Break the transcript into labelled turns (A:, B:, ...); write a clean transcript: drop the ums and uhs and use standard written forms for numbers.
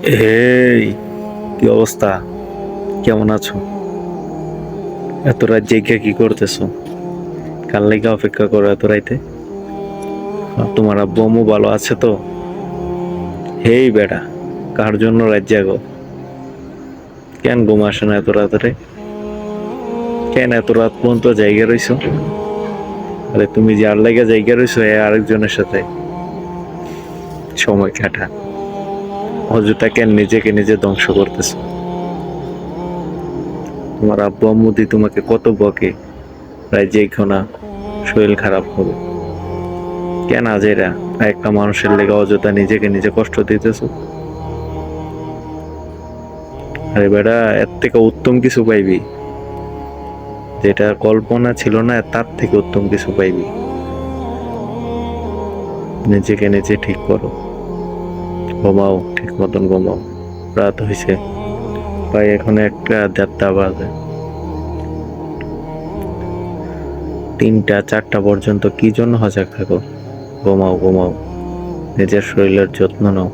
A: এই কি অবস্থা? কেমন আছো? এত রাত জেগে কি করতেছো? কাল লাগা অপেক্ষা করো এত রাইতে? আর তোমার আব্বু আম্মু ভালো আছে তো? হেই বেটা, কার জন্য রাত জাগো? কেন ঘুম আসে না এত রাত্রে? কেন এত রাত পর্যন্ত জায়গা রইছো? আরে তুমি যার লাগা জায়গা রইছো আরেকজনের সাথে সময় কাটা, অযথা কেন নিজেকে নিজে ধ্বংস করতেছো? তোমার আব্বু আম্মু দি তোমাকে কত বকে, রাত জেগো না, শরীর খারাপ হবে। কেন আজেরা একটা মানুষের লেগে অযথা নিজেকে নিজে কষ্ট দিতেছ? আরে বেটা, এর থেকে উত্তম কিছু পাইবি, যেটা কল্পনা ছিল না তার থেকে উত্তম কিছু পাইবি। নিজেকে নিজে ঠিক করো, ঘুমাও, ঠিক মতন ঘুমাও। রাত হয়েছে, প্রায় এখন 1:30 বাজে। 3টা 4টা পর্যন্ত কি জন্য সজাগ থাকো? ঘুমাও ঘুমাও, নিজের শরীরের যত্ন নাও।